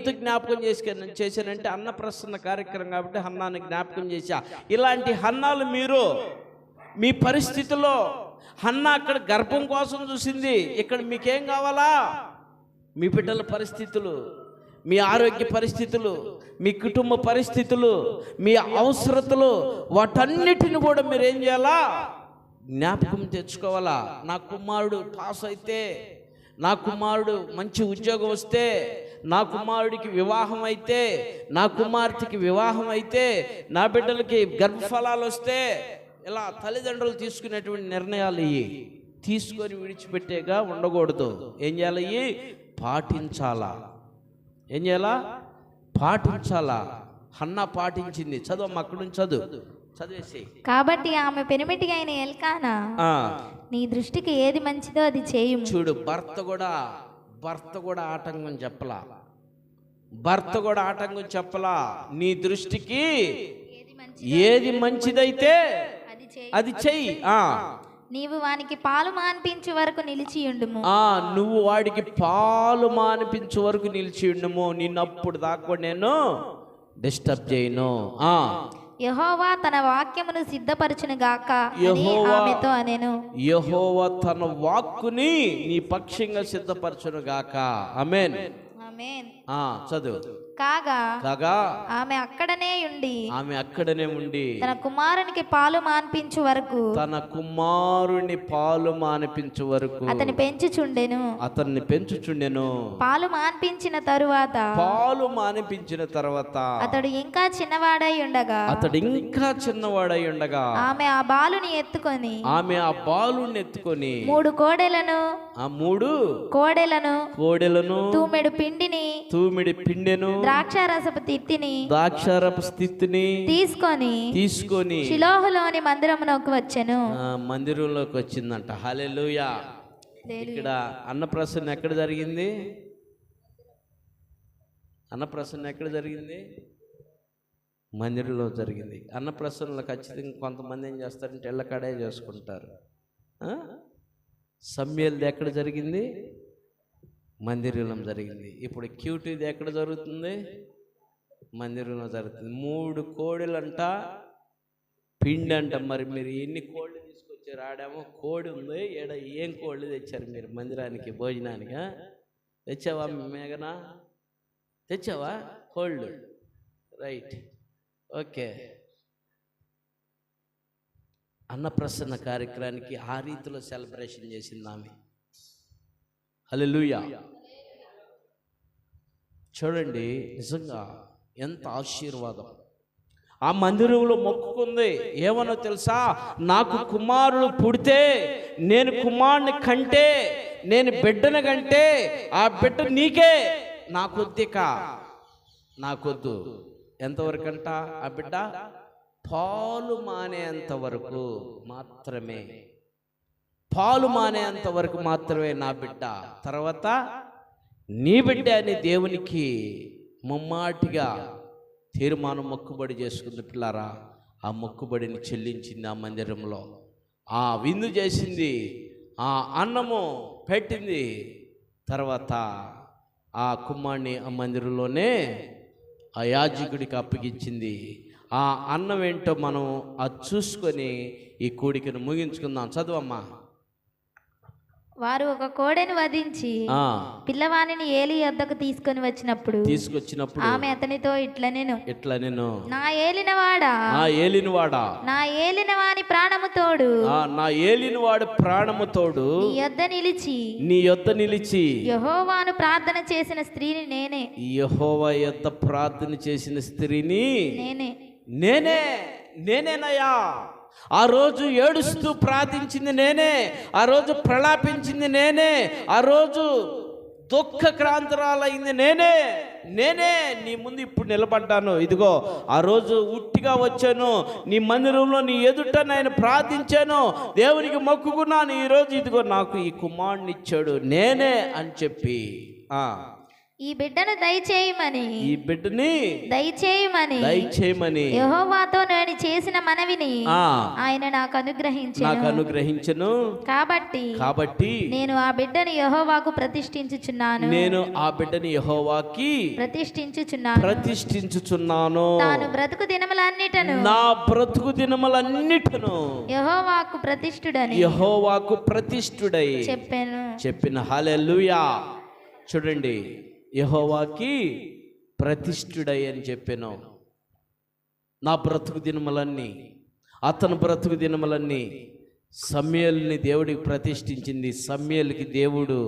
ఎందుకు జ్ఞాపకం చేశానంటే అన్నప్రసన్న కార్యక్రమం కాబట్టి హన్నాని జ్ఞాపకం చేశా. ఇలాంటి హన్నాలు మీరు మీ పరిస్థితిలో, హన్నా అక్కడ గర్భం కోసం చూసింది, ఇక్కడ మీకేం కావాలా? మీ బిడ్డల పరిస్థితులు, మీ ఆరోగ్య పరిస్థితులు, మీ కుటుంబ పరిస్థితులు, మీ అవసరతలు, వాటన్నిటిని కూడా మీరు ఏం చేయాలా? జ్ఞాపకం తెచ్చుకోవాలా. నా కుమారుడు పాస్ అయితే, నా కుమారుడు మంచి ఉద్యోగం వస్తే, నా కుమారుడికి వివాహం అయితే, నా కుమార్తెకి వివాహం అయితే, నా బిడ్డలకి గర్భఫలాలు వస్తే, ఇలా తల్లిదండ్రులు తీసుకునేటువంటి నిర్ణయాలు ఇవి తీసుకొని విడిచిపెట్టేగా ఉండకూడదు. ఏం చేయాలి? ఇవి పాటించాలా. ఏం చేయాలా? పాటించాలా. హన్నా పాటించింది. చదువు, అక్కడి నుంచి చదివేసి. కాబట్టి ఆమె పెనిమిటి అయిన ఎల్కానా, నీ దృష్టికి ఏది మంచిదో అది చేయుము. చూడు, భర్త కూడా ఆటంకం చెప్పలా. భర్త కూడా ఆటంకం చెప్పలా. నీ దృష్టికి ఏది మంచిదైతే అది చెయ్యి. నీవు వానికి పాలు మాన్పించే వరకు నిలిచి ఉండుము. నువ్వు వాడికి పాలు మానిపించే వరకు నిలిచి ఉండుము. నిన్నప్పుడు దాకా నేను డిస్టర్బ్ చేయను. యెహోవా తన వాక్యమును సిద్ధపరచును గాక అని ఆమెతో అనెను. యెహోవా తన వాక్కుని నీ పక్షంగా సిద్ధపరచును గాక. ఆమేన్. ఆమేన్. చదువు. కాగా ఆమె అక్కడనే ఉండి తన కుమారునికి పాలు మాన్పించు వరకు అతన్ని పెంచుచుండెను. పాలు మాన్పించిన తరువాత అతడు ఇంకా చిన్నవాడై ఉండగా ఆమె ఆ బాలుని ఎత్తుకొని 3 కోడెలను తూమెడు పిండిని ద్రాక్షారసపు తిత్తిని తీసుకొని షిలోహులోని మందిరమునకు వచ్చెను. మందిరంలోకి వచ్చిందంట. హల్లెలూయా. ఇక్కడ అన్నప్రసన్న ఎక్కడ జరిగింది? మందిరంలో జరిగింది. అన్నప్రసన్నలో ఖచ్చితంగా కొంతమంది ఏం చేస్తారంటే ఇళ్ళకాడే చేసుకుంటారు. సమయల్ది ఎక్కడ జరిగింది? మందిరంలో జరిగింది. ఇప్పుడు క్యూటీది ఎక్కడ జరుగుతుంది? మందిరంలో జరుగుతుంది. 3 కోడెలంట, పిండి అంట. మరి మీరు ఎన్ని కోళ్ళు తీసుకొచ్చారు? ఆడేమో కోడి ఉంది, ఏడ ఏం కోళ్ళు తెచ్చారు మీరు మందిరానికి భోజనానికి? తెచ్చావా మేఘనా? తెచ్చావా కోళ్ళు? Right, okay. అన్నప్రసన్న కార్యక్రమానికి ఆ రీతిలో సెలబ్రేషన్ చేసింది ఆమె. హల్లెలూయా. చూడండి, నిజంగా ఎంత ఆశీర్వాదం. ఆ మందిరంలో మొక్కుకుంది. ఏమనో తెలుసా? నాకు కుమారుడు పుడితే, నేను కుమారుని కంటే, నేను బిడ్డను కంటే, ఆ బిడ్డ నీకే, నాకొద్దు. ఎంతవరకంట? ఆ బిడ్డ పాలు మానేంత వరకు మాత్రమే నా బిడ్డ. తర్వాత నీ బిడ్డ అని దేవునికి ముమ్మాటిగా తీర్మానం, మొక్కుబడి చేసుకుంది. పిల్లారా, ఆ మొక్కుబడిని చెల్లించింది. ఆ మందిరంలో ఆ విందు చేసింది, ఆ అన్నము పెట్టింది. తర్వాత ఆ కుమారుని ఆ మందిరంలోనే ఆ యాజకుడికి అప్పగించింది. ఆ అన్నం ఏంటో మనం అది చూసుకొని ఈ కూడికను ముగించుకుందాం. చదువమ్మా. వారు ఒక కోడెను వధించి పిల్లవానిని ఏలి యొద్దకు తీసుకొని వచ్చినప్పుడు ఆమె అతనితో ఇట్లనెను, నా ఏలినవాడా, నా ఏలినవాని ప్రాణము తోడు, నీ యొద్ద నిలిచి యెహోవాను ప్రార్థన చేసిన స్త్రీని నేనే. యెహోవా యొద్ద ప్రార్థన చేసిన స్త్రీని నేనేనయ్యా. ఆ రోజు ఏడుస్తూ ప్రార్థించింది నేనే, ఆ రోజు ప్రలాపించింది నేనే, ఆ రోజు దుఃఖక్రాంతురాలైంది నేనే నీ ముందు ఇప్పుడు నిలబడ్డాను. ఇదిగో, ఆ రోజు ఉట్టిగా వచ్చాను, నీ మందిరంలో నీ ఎదుట నేను ప్రార్థించాను, దేవునికి మొక్కుకున్నాను. ఈరోజు ఇదిగో నాకు ఈ కుమారుని ఇచ్చాడు, నేనే అని చెప్పి ఈ బిడ్డను దయచేయమని దయచేయమని యెహోవాతో నేను చేసిన మనవిని ఆయన నాకు అనుగ్రహించెను. కాబట్టి నేను ఆ బిడ్డను యెహోవాకు ప్రతిష్ఠించుచున్నాను. ప్రతిష్ఠించుచున్నాను. తాను బ్రతుకు దినములన్నిటను యెహోవాకు ప్రతిష్ఠుడై చెప్పిన హల్లెలూయా. చూడండి, యెహోవాకి ప్రతిష్ఠుడై అని చెప్పాను. నా బ్రతుకు దినములన్నీ, అతని బ్రతుకు దినములన్నీ సమూయేలుని దేవుడికి ప్రతిష్ఠించింది. సమూయేలుకి దేవుడు